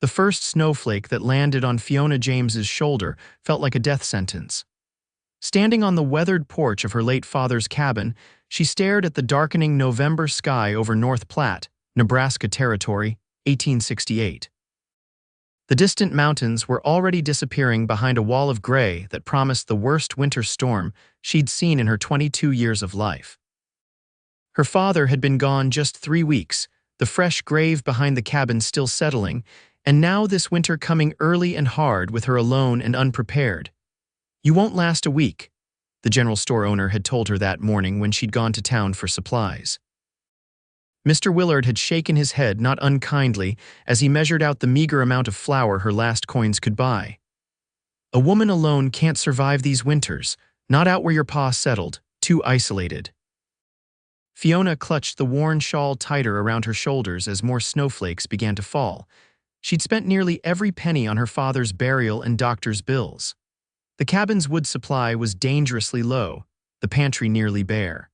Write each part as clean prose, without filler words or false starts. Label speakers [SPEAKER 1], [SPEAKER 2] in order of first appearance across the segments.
[SPEAKER 1] The first snowflake that landed on Fiona James's shoulder felt like a death sentence. Standing on the weathered porch of her late father's cabin, she stared at the darkening November sky over North Platte, Nebraska Territory, 1868. The distant mountains were already disappearing behind a wall of gray that promised the worst winter storm she'd seen in her 22 years of life. Her father had been gone just 3 weeks, the fresh grave behind the cabin still settling, and now this winter coming early and hard with her alone and unprepared. "You won't last a week," the general store owner had told her that morning when she'd gone to town for supplies. Mr. Willard had shaken his head not unkindly as he measured out the meager amount of flour her last coins could buy. "A woman alone can't survive these winters, not out where your pa settled, too isolated." Fiona clutched the worn shawl tighter around her shoulders as more snowflakes began to fall. She'd spent nearly every penny on her father's burial and doctor's bills. The cabin's wood supply was dangerously low, the pantry nearly bare.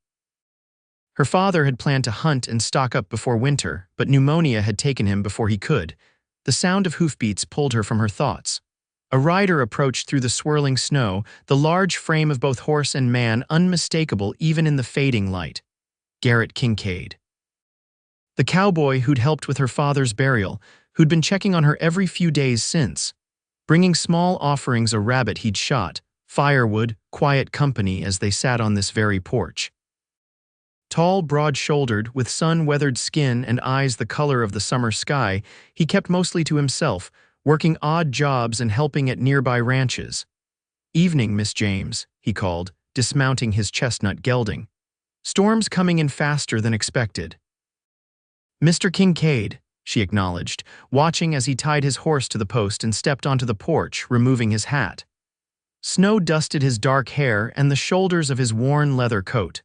[SPEAKER 1] Her father had planned to hunt and stock up before winter, but pneumonia had taken him before he could. The sound of hoofbeats pulled her from her thoughts. A rider approached through the swirling snow, the large frame of both horse and man unmistakable even in the fading light. Garrett Kincaid. The cowboy who'd helped with her father's burial, who'd been checking on her every few days since, bringing small offerings a rabbit he'd shot, firewood, quiet company as they sat on this very porch. Tall, broad-shouldered, with sun-weathered skin and eyes the color of the summer sky, he kept mostly to himself, working odd jobs and helping at nearby ranches. "Evening, Miss James," he called, dismounting his chestnut gelding. "Storm's coming in faster than expected." "Mr. Kincaid," she acknowledged, watching as he tied his horse to the post and stepped onto the porch, removing his hat. Snow dusted his dark hair and the shoulders of his worn leather coat.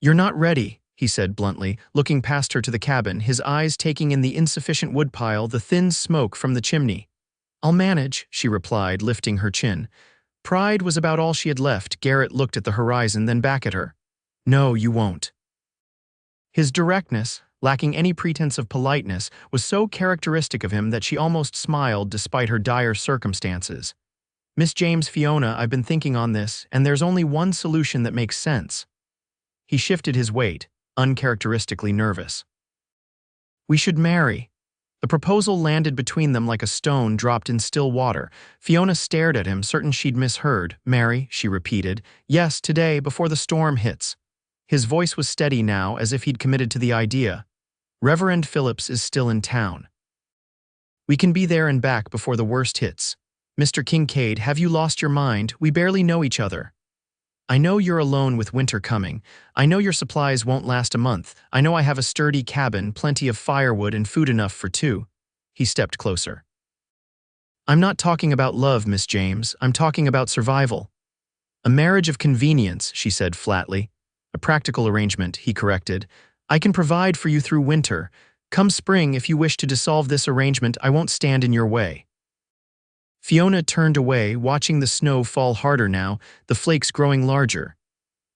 [SPEAKER 1] "You're not ready," he said bluntly, looking past her to the cabin, his eyes taking in the insufficient woodpile, the thin smoke from the chimney. "I'll manage," she replied, lifting her chin. Pride was about all she had left. Garrett looked at the horizon, then back at her. "No, you won't." His directness, lacking any pretense of politeness, was so characteristic of him that she almost smiled despite her dire circumstances. "Miss James, Fiona, I've been thinking on this, and there's only one solution that makes sense." He shifted his weight, uncharacteristically nervous. "We should marry." The proposal landed between them like a stone dropped in still water. Fiona stared at him, certain she'd misheard. "Marry," she repeated. "Yes, today, before the storm hits." His voice was steady now, as if he'd committed to the idea. "Reverend Phillips is still in town. We can be there and back before the worst hits. Mr. Kincaid, have you lost your mind? We barely know each other. I know you're alone with winter coming. I know your supplies won't last a month. I know I have a sturdy cabin, plenty of firewood and food enough for 2. He stepped closer. "I'm not talking about love, Miss James. I'm talking about survival." "A marriage of convenience," she said flatly. "A practical arrangement," he corrected. "I can provide for you through winter. Come spring, if you wish to dissolve this arrangement, I won't stand in your way." Fiona turned away, watching the snow fall harder now, the flakes growing larger.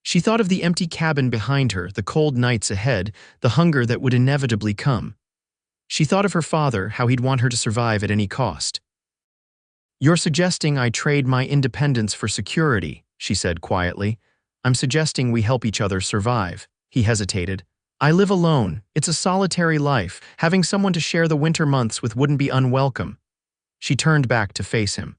[SPEAKER 1] She thought of the empty cabin behind her, the cold nights ahead, the hunger that would inevitably come. She thought of her father, how he'd want her to survive at any cost. "You're suggesting I trade my independence for security," she said quietly. "I'm suggesting we help each other survive." He hesitated. "I live alone. It's a solitary life. Having someone to share the winter months with wouldn't be unwelcome." She turned back to face him.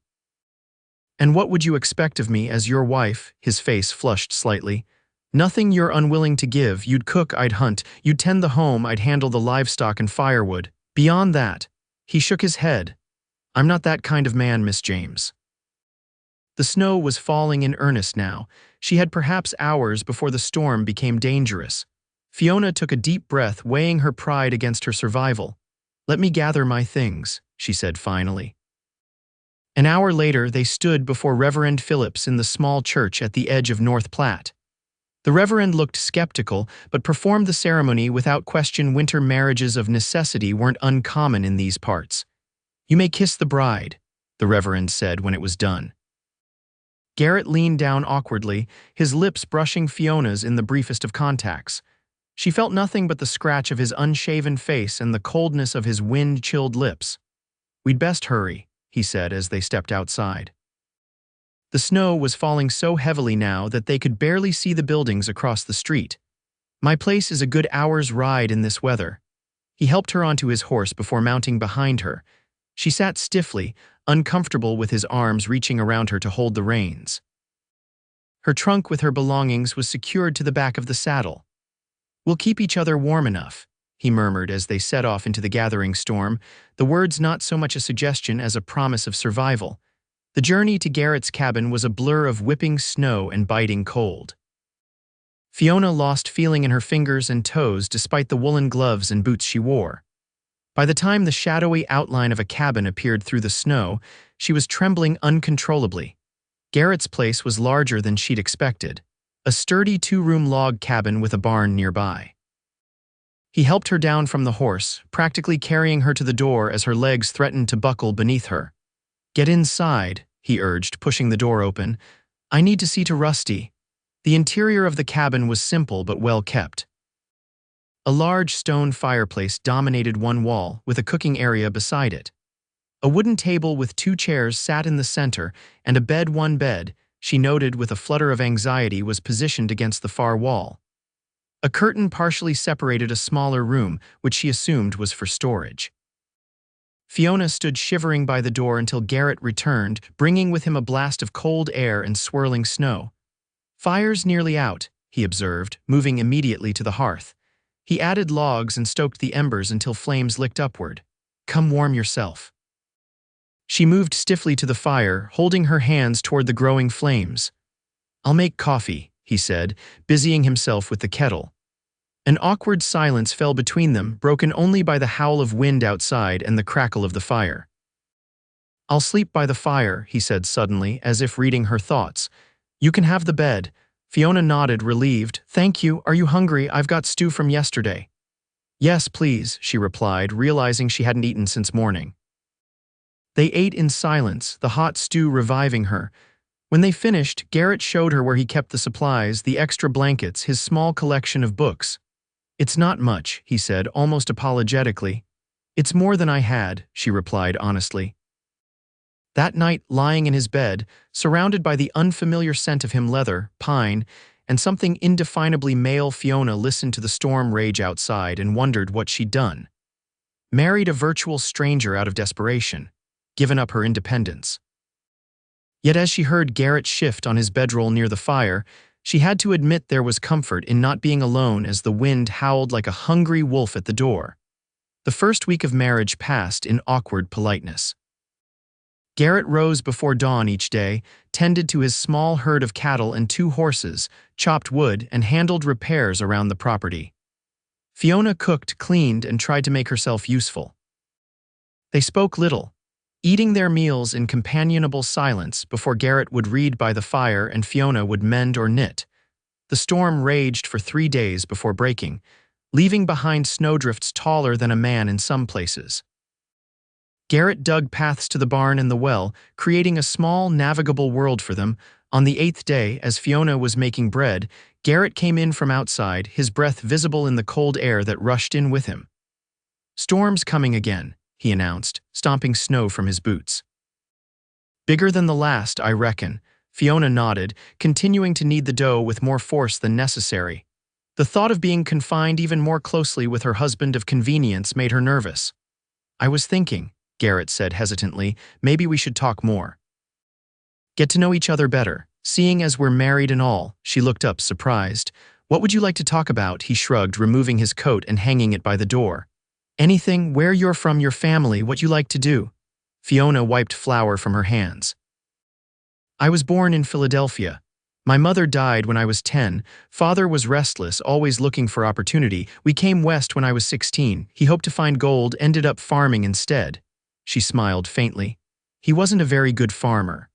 [SPEAKER 1] "And what would you expect of me as your wife?" His face flushed slightly. "Nothing you're unwilling to give. You'd cook, I'd hunt. You'd tend the home, I'd handle the livestock and firewood. Beyond that," he shook his head. "I'm not that kind of man, Miss James." The snow was falling in earnest now. She had perhaps hours before the storm became dangerous. Fiona took a deep breath, weighing her pride against her survival. "Let me gather my things," she said finally. An hour later, they stood before Reverend Phillips in the small church at the edge of North Platte. The Reverend looked skeptical, but performed the ceremony without question. Winter marriages of necessity weren't uncommon in these parts. "You may kiss the bride," the Reverend said when it was done. Garrett leaned down awkwardly, his lips brushing Fiona's in the briefest of contacts. She felt nothing but the scratch of his unshaven face and the coldness of his wind-chilled lips. "We'd best hurry," he said as they stepped outside. The snow was falling so heavily now that they could barely see the buildings across the street. "My place is a good hour's ride in this weather." He helped her onto his horse before mounting behind her. She sat stiffly, uncomfortable with his arms reaching around her to hold the reins. Her trunk with her belongings was secured to the back of the saddle. "We'll keep each other warm enough," he murmured as they set off into the gathering storm, the words not so much a suggestion as a promise of survival. The journey to Garrett's cabin was a blur of whipping snow and biting cold. Fiona lost feeling in her fingers and toes despite the woolen gloves and boots she wore. By the time the shadowy outline of a cabin appeared through the snow, she was trembling uncontrollably. Garrett's place was larger than she'd expected, a sturdy two-room log cabin with a barn nearby. He helped her down from the horse, practically carrying her to the door as her legs threatened to buckle beneath her. "Get inside," he urged, pushing the door open. "I need to see to Rusty." The interior of the cabin was simple but well kept. A large stone fireplace dominated one wall, with a cooking area beside it. A wooden table with 2 chairs sat in the center, and a one bed, she noted with a flutter of anxiety, was positioned against the far wall. A curtain partially separated a smaller room, which she assumed was for storage. Fiona stood shivering by the door until Garrett returned, bringing with him a blast of cold air and swirling snow. "Fire's nearly out," he observed, moving immediately to the hearth. He added logs and stoked the embers until flames licked upward. "Come warm yourself." She moved stiffly to the fire, holding her hands toward the growing flames. "I'll make coffee," he said, busying himself with the kettle. An awkward silence fell between them, broken only by the howl of wind outside and the crackle of the fire. "I'll sleep by the fire," he said suddenly, as if reading her thoughts. "You can have the bed." Fiona nodded, relieved. "Thank you. Are you hungry? I've got stew from yesterday." "Yes, please," she replied, realizing she hadn't eaten since morning. They ate in silence, the hot stew reviving her. When they finished, Garrett showed her where he kept the supplies, the extra blankets, his small collection of books. "It's not much," he said, almost apologetically. "It's more than I had," she replied honestly. That night, lying in his bed, surrounded by the unfamiliar scent of him leather, pine, and something indefinably male, Fiona listened to the storm rage outside and wondered what she'd done. Married a virtual stranger out of desperation, given up her independence. Yet as she heard Garrett shift on his bedroll near the fire, she had to admit there was comfort in not being alone as the wind howled like a hungry wolf at the door. The first week of marriage passed in awkward politeness. Garrett rose before dawn each day, tended to his small herd of cattle and 2 horses, chopped wood, and handled repairs around the property. Fiona cooked, cleaned, and tried to make herself useful. They spoke little, eating their meals in companionable silence before Garrett would read by the fire and Fiona would mend or knit. The storm raged for 3 days before breaking, leaving behind snowdrifts taller than a man in some places. Garrett dug paths to the barn and the well, creating a small, navigable world for them. On the 8th day, as Fiona was making bread, Garrett came in from outside, his breath visible in the cold air that rushed in with him. "Storm's coming again," he announced, stomping snow from his boots. "Bigger than the last, I reckon." Fiona nodded, continuing to knead the dough with more force than necessary. The thought of being confined even more closely with her husband of convenience made her nervous. "I was thinking," Garrett said hesitantly, "maybe we should talk more. Get to know each other better. Seeing as we're married and all." She looked up, surprised. "What would you like to talk about?" He shrugged, removing his coat and hanging it by the door. "Anything, where you're from, your family, what you like to do." Fiona wiped flour from her hands. "I was born in Philadelphia. My mother died when I was 10. Father was restless, always looking for opportunity. We came west when I was 16. He hoped to find gold, ended up farming instead." She smiled faintly. "He wasn't a very good farmer."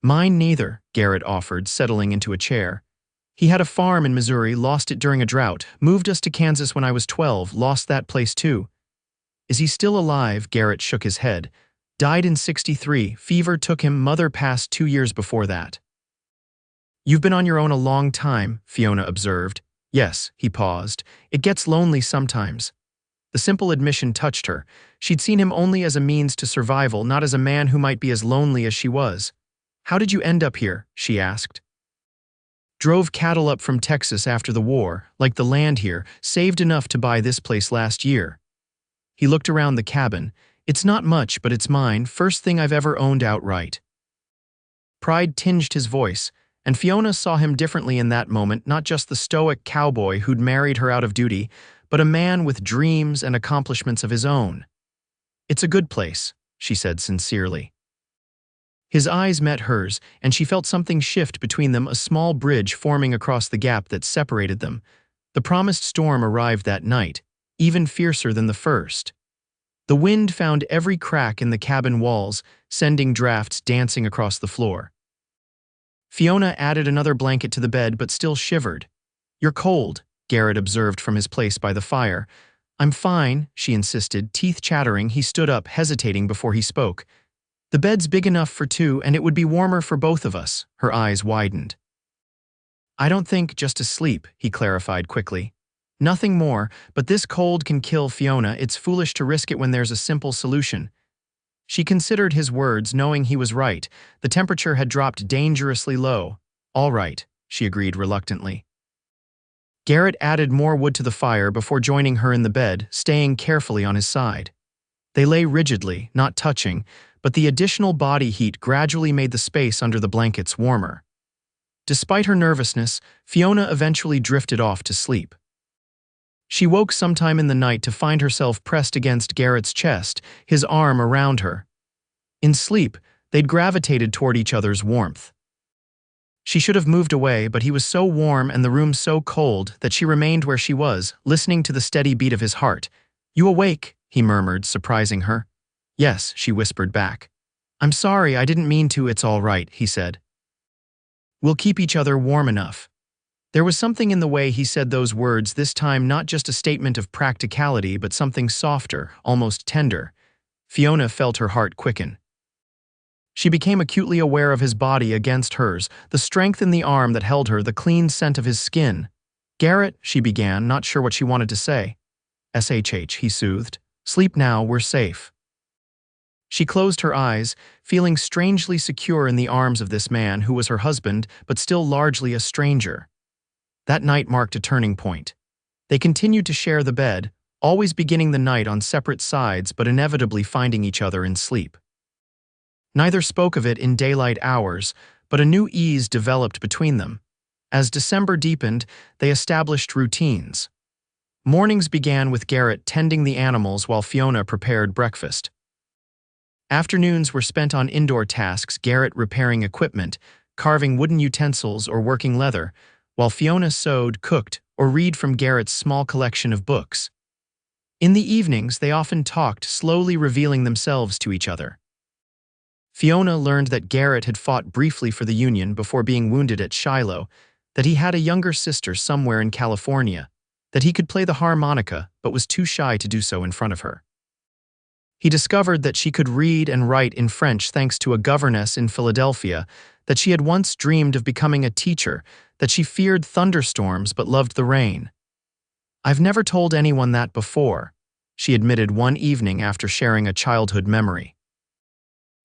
[SPEAKER 1] "Mine neither," Garrett offered, settling into a chair. "He had a farm in Missouri, lost it during a drought, moved us to Kansas when I was 12, lost that place too." "Is he still alive?" Garrett shook his head. "Died in 63, fever took him, mother passed 2 years before that." "You've been on your own a long time," Fiona observed. "Yes," he paused. "It gets lonely sometimes." The simple admission touched her. She'd seen him only as a means to survival, not as a man who might be as lonely as she was. "How did you end up here?" she asked. "Drove cattle up from Texas after the war, like the land here, saved enough to buy this place last year." He looked around the cabin. "It's not much, but it's mine, first thing I've ever owned outright." Pride tinged his voice, and Fiona saw him differently in that moment, not just the stoic cowboy who'd married her out of duty, but a man with dreams and accomplishments of his own. "It's a good place," she said sincerely. His eyes met hers, and she felt something shift between them, a small bridge forming across the gap that separated them. The promised storm arrived that night, even fiercer than the first. The wind found every crack in the cabin walls, sending drafts dancing across the floor. Fiona added another blanket to the bed but still shivered. "You're cold," Garrett observed from his place by the fire. "I'm fine," she insisted, teeth chattering. He stood up, hesitating before he spoke. "The bed's big enough for two, and it would be warmer for both of us." Her eyes widened. "I don't think just to sleep," he clarified quickly. "Nothing more, but this cold can kill, Fiona. It's foolish to risk it when there's a simple solution." She considered his words, knowing he was right. The temperature had dropped dangerously low. "All right," she agreed reluctantly. Garrett added more wood to the fire before joining her in the bed, staying carefully on his side. They lay rigidly, not touching, but the additional body heat gradually made the space under the blankets warmer. Despite her nervousness, Fiona eventually drifted off to sleep. She woke sometime in the night to find herself pressed against Garrett's chest, his arm around her. In sleep, they'd gravitated toward each other's warmth. She should have moved away, but he was so warm and the room so cold that she remained where she was, listening to the steady beat of his heart. "You awake?" he murmured, surprising her. "Yes," she whispered back. "I'm sorry, I didn't mean to. It's all right," he said. "We'll keep each other warm enough." There was something in the way he said those words, this time not just a statement of practicality, but something softer, almost tender. Fiona felt her heart quicken. She became acutely aware of his body against hers, the strength in the arm that held her, the clean scent of his skin. "Garrett," she began, not sure what she wanted to say. "SHH," he soothed. "Sleep now, we're safe." She closed her eyes, feeling strangely secure in the arms of this man who was her husband, but still largely a stranger. That night marked a turning point. They continued to share the bed, always beginning the night on separate sides but inevitably finding each other in sleep. Neither spoke of it in daylight hours, but a new ease developed between them. As December deepened, they established routines. Mornings began with Garrett tending the animals while Fiona prepared breakfast. Afternoons were spent on indoor tasks, Garrett repairing equipment, carving wooden utensils or working leather, while Fiona sewed, cooked, or read from Garrett's small collection of books. In the evenings, they often talked, slowly revealing themselves to each other. Fiona learned that Garrett had fought briefly for the Union before being wounded at Shiloh, that he had a younger sister somewhere in California, that he could play the harmonica but was too shy to do so in front of her. He discovered that she could read and write in French thanks to a governess in Philadelphia, that she had once dreamed of becoming a teacher, that she feared thunderstorms but loved the rain. "I've never told anyone that before," she admitted one evening after sharing a childhood memory.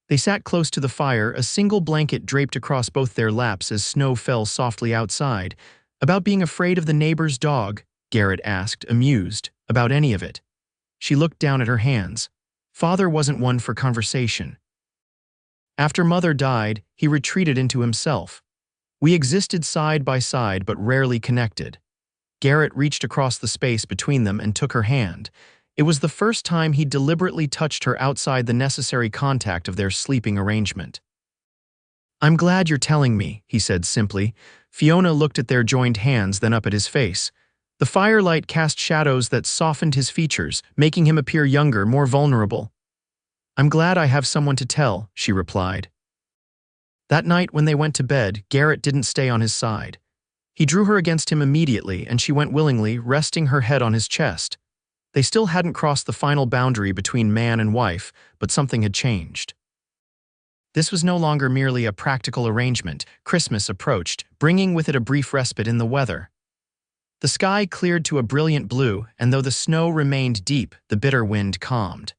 [SPEAKER 1] They sat close to the fire, a single blanket draped across both their laps as snow fell softly outside. "About being afraid of the neighbor's dog?" Garrett asked, amused. "About any of it." She looked down at her hands. "Father wasn't one for conversation. After Mother died, he retreated into himself. We existed side by side but rarely connected." Garrett reached across the space between them and took her hand. It was the first time he deliberately touched her outside the necessary contact of their sleeping arrangement. "I'm glad you're telling me," he said simply. Fiona looked at their joined hands, then up at his face. The firelight cast shadows that softened his features, making him appear younger, more vulnerable. "I'm glad I have someone to tell," she replied. That night when they went to bed, Garrett didn't stay on his side. He drew her against him immediately, and she went willingly, resting her head on his chest. They still hadn't crossed the final boundary between man and wife, but something had changed. This was no longer merely a practical arrangement. Christmas approached, bringing with it a brief respite in the weather. The sky cleared to a brilliant blue, and though the snow remained deep, the bitter wind calmed.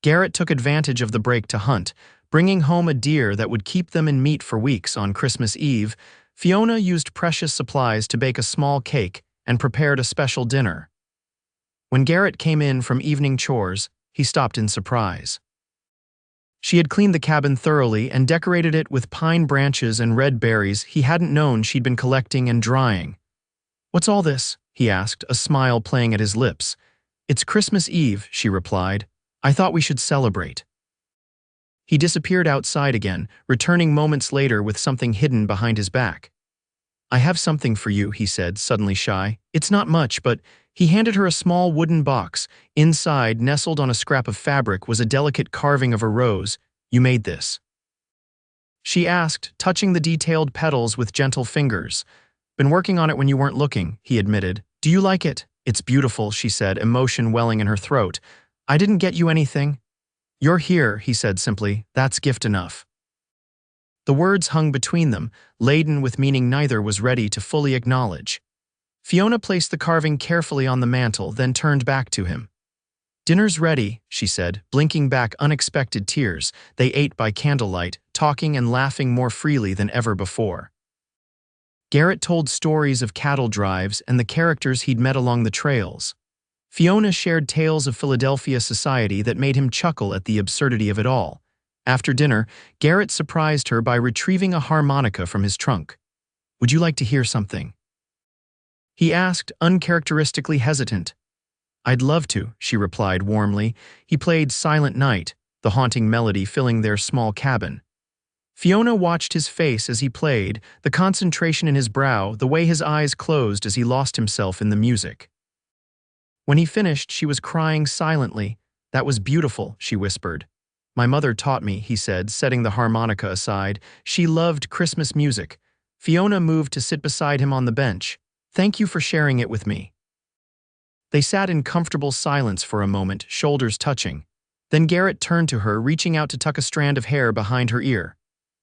[SPEAKER 1] Garrett took advantage of the break to hunt, bringing home a deer that would keep them in meat for weeks. On Christmas Eve, Fiona used precious supplies to bake a small cake and prepared a special dinner. When Garrett came in from evening chores, he stopped in surprise. She had cleaned the cabin thoroughly and decorated it with pine branches and red berries he hadn't known she'd been collecting and drying. "What's all this?" he asked, a smile playing at his lips. "It's Christmas Eve," she replied. "I thought we should celebrate." He disappeared outside again, returning moments later with something hidden behind his back. "I have something for you," he said, suddenly shy. "It's not much, but—" He handed her a small wooden box. Inside, nestled on a scrap of fabric, was a delicate carving of a rose. "You made this?" she asked, touching the detailed petals with gentle fingers. "Been working on it when you weren't looking," he admitted. "Do you like it?" "It's beautiful," she said, emotion welling in her throat. "I didn't get you anything." "You're here," he said simply. "That's gift enough." The words hung between them, laden with meaning neither was ready to fully acknowledge. Fiona placed the carving carefully on the mantel, then turned back to him. "Dinner's ready," she said, blinking back unexpected tears. They ate by candlelight, talking and laughing more freely than ever before. Garrett told stories of cattle drives and the characters he'd met along the trails. Fiona shared tales of Philadelphia society that made him chuckle at the absurdity of it all. After dinner, Garrett surprised her by retrieving a harmonica from his trunk. "Would you like to hear something?" he asked, uncharacteristically hesitant. "I'd love to," she replied warmly. He played Silent Night, the haunting melody filling their small cabin. Fiona watched his face as he played, the concentration in his brow, the way his eyes closed as he lost himself in the music. When he finished, she was crying silently. "That was beautiful," she whispered. "My mother taught me," he said, setting the harmonica aside. "She loved Christmas music." Fiona moved to sit beside him on the bench. "Thank you for sharing it with me." They sat in comfortable silence for a moment, shoulders touching. Then Garrett turned to her, reaching out to tuck a strand of hair behind her ear.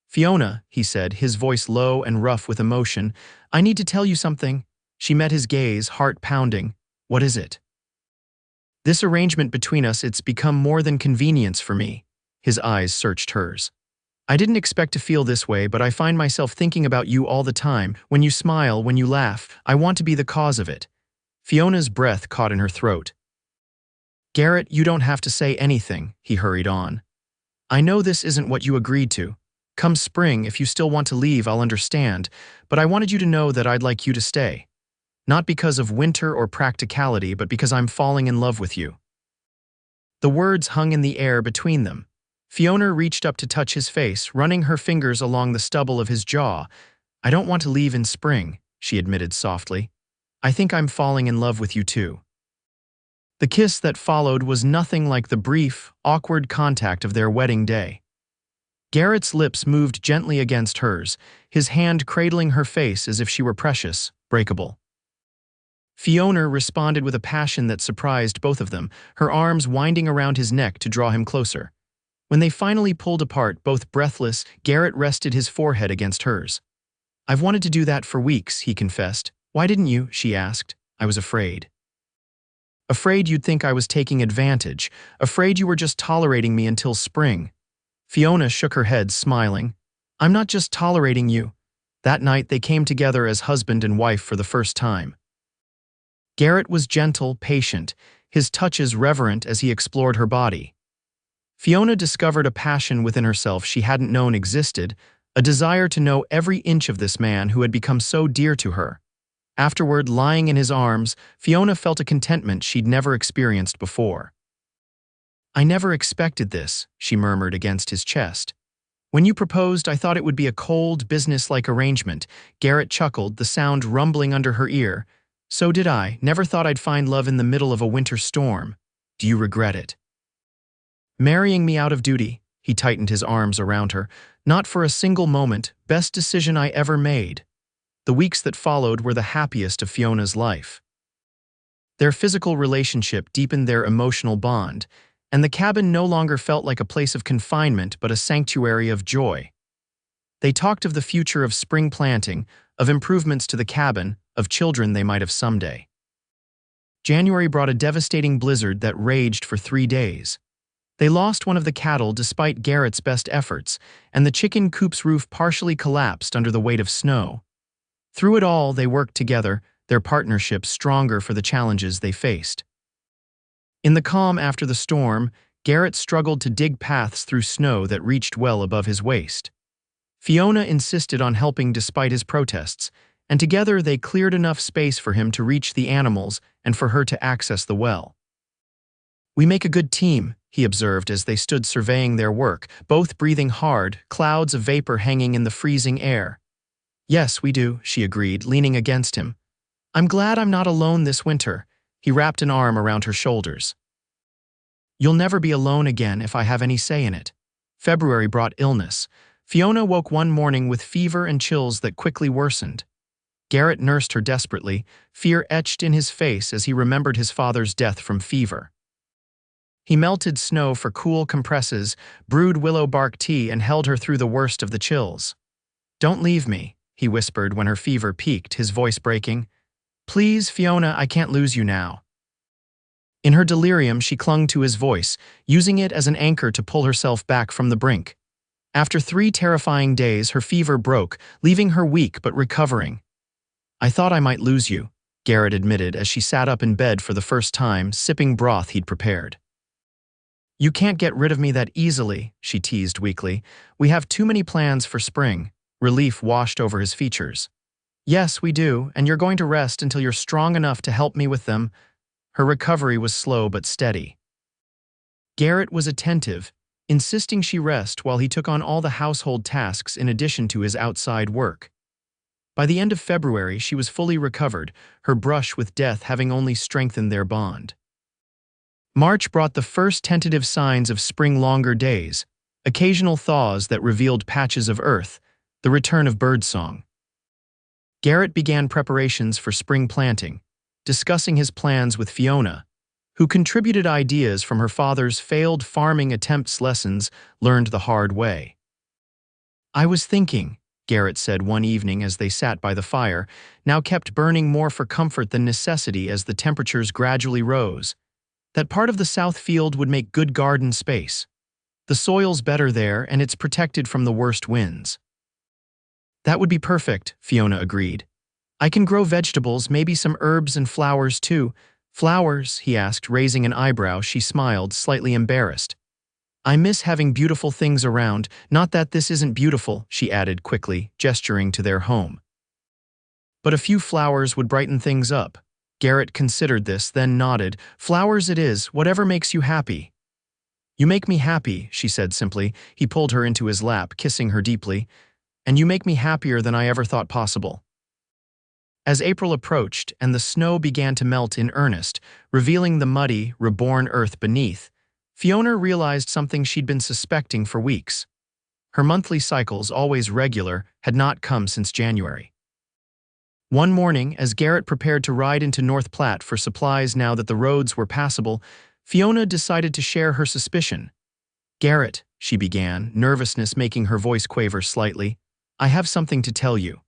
[SPEAKER 1] "Fiona," he said, his voice low and rough with emotion, "I need to tell you something." She met his gaze, heart pounding. "What is it?" "This arrangement between us, it's become more than convenience for me." His eyes searched hers. "I didn't expect to feel this way, but I find myself thinking about you all the time. When you smile, when you laugh, I want to be the cause of it." Fiona's breath caught in her throat. "Garrett, you don't have to say anything," he hurried on. "I know this isn't what you agreed to. Come spring, if you still want to leave, I'll understand, but I wanted you to know that I'd like you to stay. Not because of winter or practicality, but because I'm falling in love with you." The words hung in the air between them. Fiona reached up to touch his face, running her fingers along the stubble of his jaw. "I don't want to leave in spring," she admitted softly. "I think I'm falling in love with you too." The kiss that followed was nothing like the brief, awkward contact of their wedding day. Garrett's lips moved gently against hers, his hand cradling her face as if she were precious, breakable. Fiona responded with a passion that surprised both of them, her arms winding around his neck to draw him closer. When they finally pulled apart, both breathless, Garrett rested his forehead against hers. "I've wanted to do that for weeks," he confessed. "Why didn't you?" she asked. "I was afraid." "Afraid you'd think I was taking advantage. Afraid you were just tolerating me until spring." Fiona shook her head, smiling. "I'm not just tolerating you." That night they came together as husband and wife for the first time. Garrett was gentle, patient, his touches reverent as he explored her body. Fiona discovered a passion within herself she hadn't known existed, a desire to know every inch of this man who had become so dear to her. Afterward, lying in his arms, Fiona felt a contentment she'd never experienced before. "I never expected this," she murmured against his chest. "When you proposed, I thought it would be a cold, business-like arrangement." Garrett chuckled, the sound rumbling under her ear. "So did I. Never thought I'd find love in the middle of a winter storm. Do you regret it?" "Marrying me out of duty," he tightened his arms around her. "Not for a single moment. Best decision I ever made." The weeks that followed were the happiest of Fiona's life. Their physical relationship deepened their emotional bond, and the cabin no longer felt like a place of confinement but a sanctuary of joy. They talked of the future of spring planting, of improvements to the cabin, of children they might have someday. January brought a devastating blizzard that raged for 3 days. They lost one of the cattle despite Garrett's best efforts, and the chicken coop's roof partially collapsed under the weight of snow. Through it all, they worked together, their partnership stronger for the challenges they faced. In the calm after the storm, Garrett struggled to dig paths through snow that reached well above his waist. Fiona insisted on helping despite his protests, and together they cleared enough space for him to reach the animals and for her to access the well. "We make a good team," he observed as they stood surveying their work, both breathing hard, clouds of vapor hanging in the freezing air. "Yes, we do," she agreed, leaning against him. "I'm glad I'm not alone this winter." He wrapped an arm around her shoulders. "You'll never be alone again if I have any say in it." February brought illness. Fiona woke one morning with fever and chills that quickly worsened. Garrett nursed her desperately, fear etched in his face as he remembered his father's death from fever. He melted snow for cool compresses, brewed willow bark tea, and held her through the worst of the chills. "Don't leave me," he whispered when her fever peaked, his voice breaking. "Please, Fiona, I can't lose you now." In her delirium, she clung to his voice, using it as an anchor to pull herself back from the brink. After 3 terrifying days, her fever broke, leaving her weak but recovering. "I thought I might lose you," Garrett admitted as she sat up in bed for the first time, sipping broth he'd prepared. "You can't get rid of me that easily," she teased weakly. "We have too many plans for spring." Relief washed over his features. "Yes, we do, and you're going to rest until you're strong enough to help me with them." Her recovery was slow but steady. Garrett was attentive, insisting she rest while he took on all the household tasks in addition to his outside work. By the end of February, she was fully recovered, her brush with death having only strengthened their bond. March brought the first tentative signs of spring longer days, occasional thaws that revealed patches of earth, the return of birdsong. Garrett began preparations for spring planting, discussing his plans with Fiona, who contributed ideas from her father's failed farming attempts lessons learned the hard way. "I was thinking," Garrett said one evening as they sat by the fire, now kept burning more for comfort than necessity as the temperatures gradually rose, "that part of the south field would make good garden space. The soil's better there and it's protected from the worst winds." "That would be perfect," Fiona agreed. "I can grow vegetables, maybe some herbs and flowers too." "Flowers?" he asked, raising an eyebrow. She smiled, slightly embarrassed. "I miss having beautiful things around, not that this isn't beautiful," she added quickly, gesturing to their home. "But a few flowers would brighten things up." Garrett considered this, then nodded. "Flowers it is, whatever makes you happy." "You make me happy," she said simply. He pulled her into his lap, kissing her deeply. "And you make me happier than I ever thought possible." As April approached and the snow began to melt in earnest, revealing the muddy, reborn earth beneath, Fiona realized something she'd been suspecting for weeks. Her monthly cycles, always regular, had not come since January. One morning, as Garrett prepared to ride into North Platte for supplies now that the roads were passable, Fiona decided to share her suspicion. "Garrett," she began, nervousness making her voice quaver slightly, "I have something to tell you."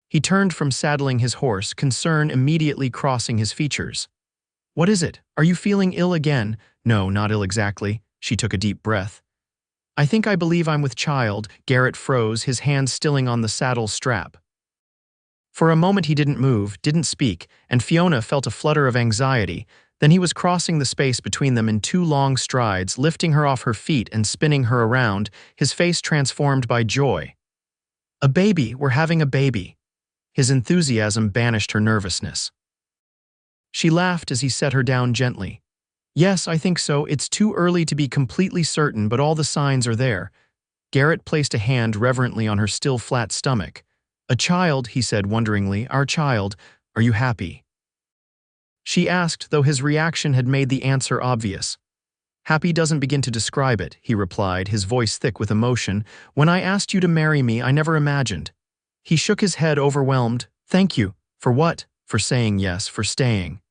[SPEAKER 1] He turned from saddling his horse, concern immediately crossing his features. "What is it? Are you feeling ill again?" "No, not ill exactly." She took a deep breath. "I think I believe I'm with child." Garrett froze, his hand stilling on the saddle strap. For a moment he didn't move, didn't speak, and Fiona felt a flutter of anxiety. Then he was crossing the space between them in 2 long strides, lifting her off her feet and spinning her around, his face transformed by joy. "A baby, we're having a baby." His enthusiasm banished her nervousness. She laughed as he set her down gently. "Yes, I think so. It's too early to be completely certain, but all the signs are there." Garrett placed a hand reverently on her still flat stomach. "A child," he said wonderingly, "our child. Are you happy?" She asked, though his reaction had made the answer obvious. "Happy doesn't begin to describe it," he replied, his voice thick with emotion. "When I asked you to marry me, I never imagined." He shook his head, overwhelmed. "Thank you. For what?" "For saying yes, for staying.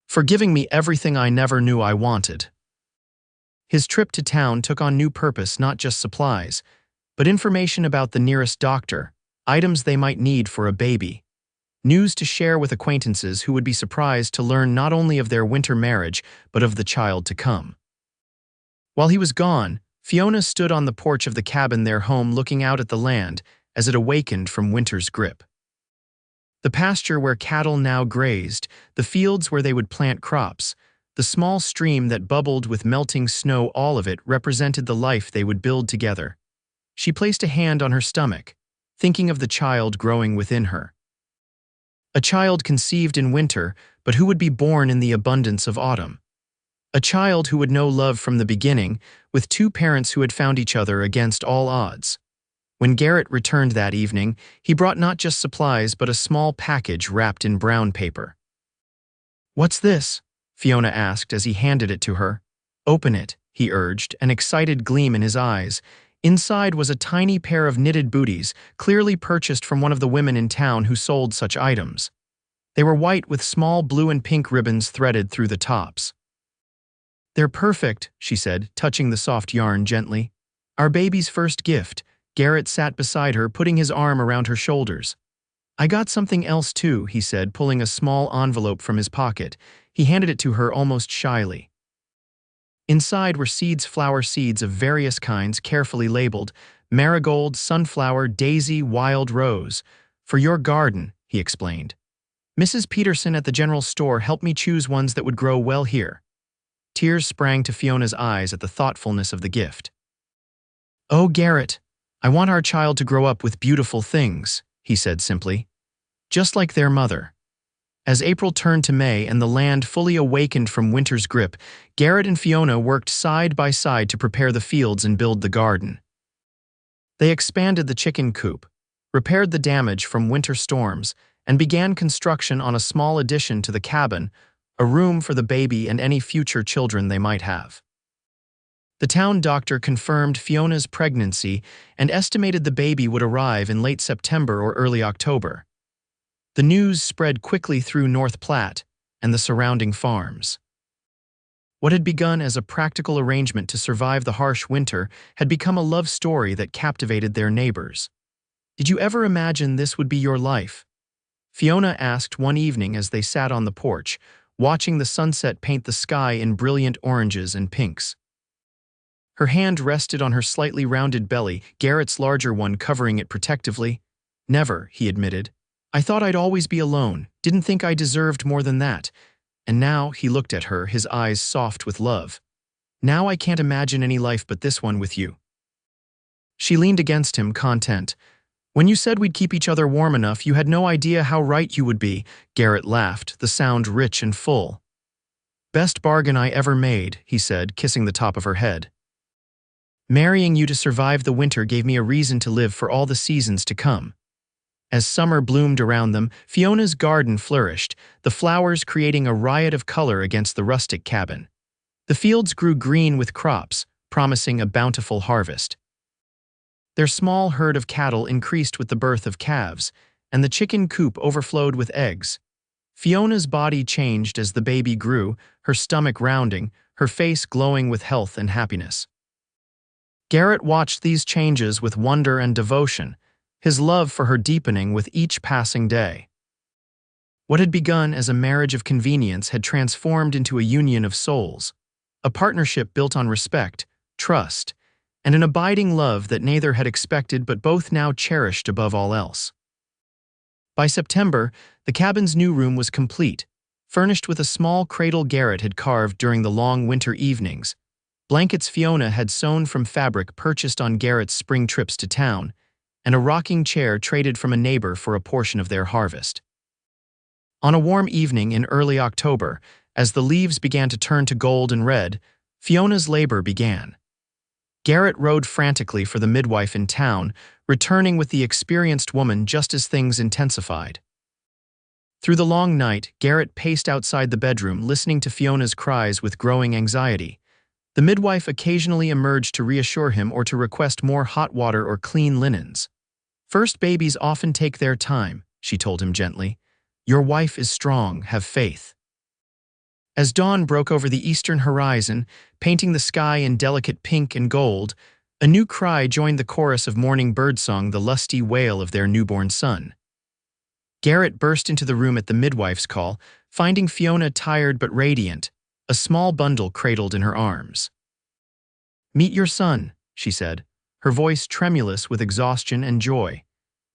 [SPEAKER 1] For giving me everything I never knew I wanted." His trip to town took on new purpose, not just supplies, but information about the nearest doctor, items they might need for a baby, news to share with acquaintances who would be surprised to learn not only of their winter marriage, but of the child to come. While he was gone, Fiona stood on the porch of the cabin their home looking out at the land as it awakened from winter's grip. The pasture where cattle now grazed, the fields where they would plant crops, the small stream that bubbled with melting snow, all of it represented the life they would build together. She placed a hand on her stomach, thinking of the child growing within her. A child conceived in winter, but who would be born in the abundance of autumn. A child who would know love from the beginning, with two parents who had found each other against all odds. When Garrett returned that evening, he brought not just supplies but a small package wrapped in brown paper. "What's this?" Fiona asked as he handed it to her. "Open it," he urged, an excited gleam in his eyes. Inside was a tiny pair of knitted booties, clearly purchased from one of the women in town who sold such items. They were white with small blue and pink ribbons threaded through the tops. "They're perfect," she said, touching the soft yarn gently. "Our baby's first gift." Garrett sat beside her, putting his arm around her shoulders. "I got something else too," he said, pulling a small envelope from his pocket. He handed it to her almost shyly. Inside were flower seeds of various kinds, carefully labeled: marigold, sunflower, daisy, wild rose. "For your garden," he explained. "Mrs. Peterson at the general store helped me choose ones that would grow well here." Tears sprang to Fiona's eyes at the thoughtfulness of the gift. "Oh, Garrett, I want our child to grow up with beautiful things," he said simply, "just like their mother." As April turned to May and the land fully awakened from winter's grip, Garrett and Fiona worked side by side to prepare the fields and build the garden. They expanded the chicken coop, repaired the damage from winter storms, and began construction on a small addition to the cabin, a room for the baby and any future children they might have. The town doctor confirmed Fiona's pregnancy and estimated the baby would arrive in late September or early October. The news spread quickly through North Platte and the surrounding farms. What had begun as a practical arrangement to survive the harsh winter had become a love story that captivated their neighbors. "Did you ever imagine this would be your life?" Fiona asked one evening as they sat on the porch, watching the sunset paint the sky in brilliant oranges and pinks. Her hand rested on her slightly rounded belly, Garrett's larger one covering it protectively. "Never," he admitted. "I thought I'd always be alone, didn't think I deserved more than that." And now he looked at her, his eyes soft with love. "Now I can't imagine any life but this one with you." She leaned against him, content. "When you said we'd keep each other warm enough, you had no idea how right you would be." Garrett laughed, the sound rich and full. "Best bargain I ever made," he said, kissing the top of her head. "Marrying you to survive the winter gave me a reason to live for all the seasons to come." As summer bloomed around them, Fiona's garden flourished, the flowers creating a riot of color against the rustic cabin. The fields grew green with crops, promising a bountiful harvest. Their small herd of cattle increased with the birth of calves, and the chicken coop overflowed with eggs. Fiona's body changed as the baby grew, her stomach rounding, her face glowing with health and happiness. Garrett watched these changes with wonder and devotion, his love for her deepening with each passing day. What had begun as a marriage of convenience had transformed into a union of souls, a partnership built on respect, trust, and an abiding love that neither had expected but both now cherished above all else. By September, the cabin's new room was complete, furnished with a small cradle Garrett had carved during the long winter evenings, blankets Fiona had sewn from fabric purchased on Garrett's spring trips to town, and a rocking chair traded from a neighbor for a portion of their harvest. On a warm evening in early October, as the leaves began to turn to gold and red, Fiona's labor began. Garrett rode frantically for the midwife in town, returning with the experienced woman just as things intensified. Through the long night, Garrett paced outside the bedroom, listening to Fiona's cries with growing anxiety. The midwife occasionally emerged to reassure him or to request more hot water or clean linens. "First babies often take their time," she told him gently. "Your wife is strong, have faith." As dawn broke over the eastern horizon, painting the sky in delicate pink and gold, A new cry joined the chorus of morning birdsong, the lusty wail of their newborn son. Garrett burst into the room at the midwife's call, finding Fiona tired but radiant, a small bundle cradled in her arms. "Meet your son," she said, her voice tremulous with exhaustion and joy.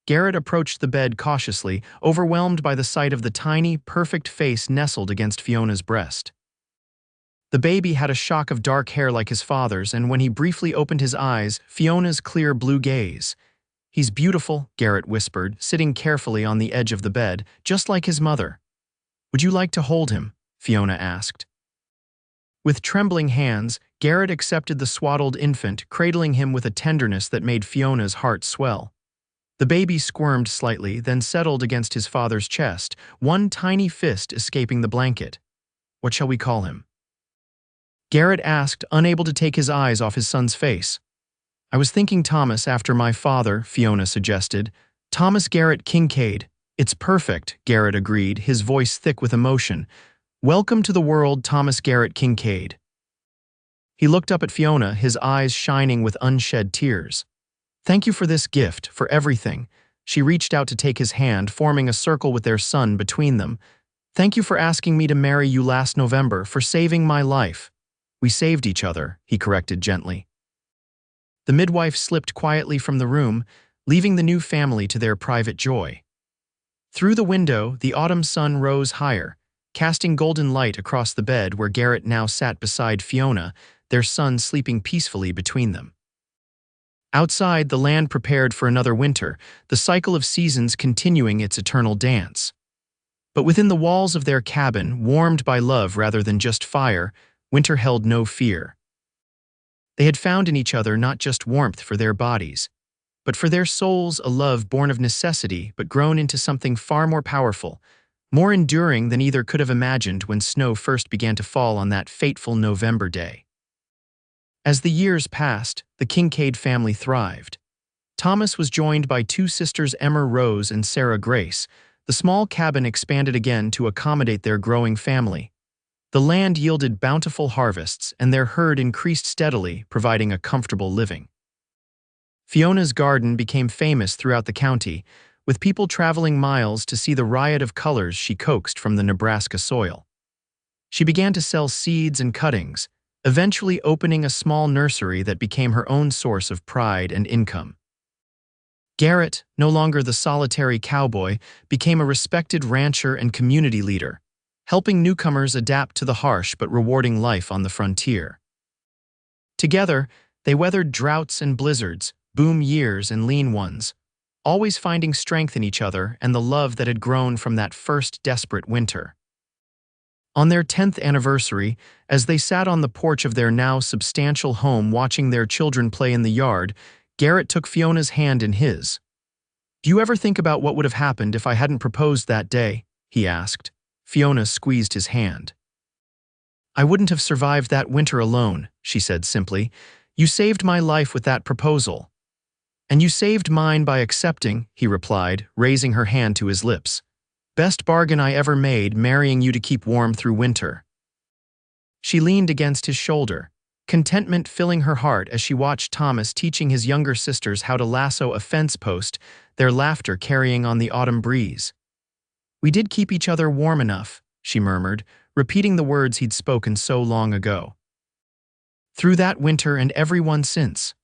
[SPEAKER 1] Garrett approached the bed cautiously, overwhelmed by the sight of the tiny, perfect face nestled against Fiona's breast. The baby had a shock of dark hair like his father's, and when he briefly opened his eyes, Fiona's clear blue gaze. "He's beautiful," Garrett whispered, sitting carefully on the edge of the bed, just like his mother. "Would you like to hold him?" Fiona asked. With trembling hands, Garrett accepted the swaddled infant, cradling him with a tenderness that made Fiona's heart swell. The baby squirmed slightly, then settled against his father's chest, one tiny fist escaping the blanket. "What shall we call him?" Garrett asked, unable to take his eyes off his son's face. "I was thinking Thomas after my father," Fiona suggested. "Thomas Garrett Kincaid." "It's perfect," Garrett agreed, his voice thick with emotion. "Welcome to the world, Thomas Garrett Kincaid." He looked up at Fiona, his eyes shining with unshed tears. "Thank you for this gift, for everything." She reached out to take his hand, forming a circle with their son between them. "Thank you for asking me to marry you last November, for saving my life." "We saved each other," he corrected gently. The midwife slipped quietly from the room, leaving the new family to their private joy. Through the window, the autumn sun rose higher, casting golden light across the bed where Garrett now sat beside Fiona, their son sleeping peacefully between them. Outside, the land prepared for another winter, the cycle of seasons continuing its eternal dance. But within the walls of their cabin, warmed by love rather than just fire, winter held no fear. They had found in each other not just warmth for their bodies, but for their souls, a love born of necessity but grown into something far more powerful, more enduring than either could have imagined when snow first began to fall on that fateful November day. As the years passed, the Kincaid family thrived. Thomas was joined by two sisters, Emma Rose and Sarah Grace. The small cabin expanded again to accommodate their growing family. The land yielded bountiful harvests, and their herd increased steadily, providing a comfortable living. Fiona's garden became famous throughout the county, with people traveling miles to see the riot of colors she coaxed from the Nebraska soil. She began to sell seeds and cuttings, eventually opening a small nursery that became her own source of pride and income. Garrett, no longer the solitary cowboy, became a respected rancher and community leader, helping newcomers adapt to the harsh but rewarding life on the frontier. Together, they weathered droughts and blizzards, boom years and lean ones, always finding strength in each other and the love that had grown from that first desperate winter. On their 10th anniversary, as they sat on the porch of their now substantial home watching their children play in the yard, Garrett took Fiona's hand in his. "Do you ever think about what would have happened if I hadn't proposed that day?" he asked. Fiona squeezed his hand. "I wouldn't have survived that winter alone," she said simply. "You saved my life with that proposal." "And you saved mine by accepting," he replied, raising her hand to his lips. "Best bargain I ever made, marrying you to keep warm through winter." She leaned against his shoulder, contentment filling her heart as she watched Thomas teaching his younger sisters how to lasso a fence post, their laughter carrying on the autumn breeze. "We did keep each other warm enough," she murmured, repeating the words he'd spoken so long ago. "Through that winter and every one since."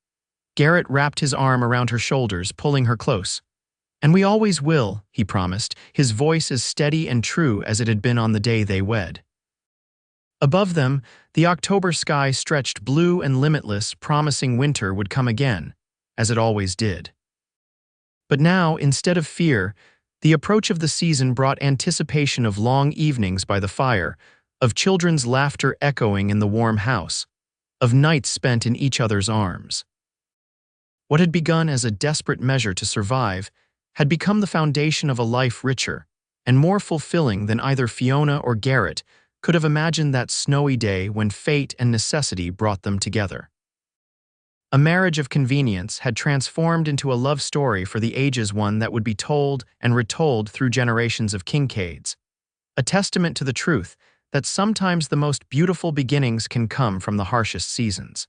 [SPEAKER 1] Garrett wrapped his arm around her shoulders, pulling her close. "And we always will," he promised, his voice as steady and true as it had been on the day they wed. Above them, the October sky stretched blue and limitless, promising winter would come again, as it always did. But now, instead of fear, the approach of the season brought anticipation of long evenings by the fire, of children's laughter echoing in the warm house, of nights spent in each other's arms. What had begun as a desperate measure to survive had become the foundation of a life richer and more fulfilling than either Fiona or Garrett could have imagined that snowy day when fate and necessity brought them together. A marriage of convenience had transformed into a love story for the ages, one that would be told and retold through generations of Kincaids, a testament to the truth that sometimes the most beautiful beginnings can come from the harshest seasons.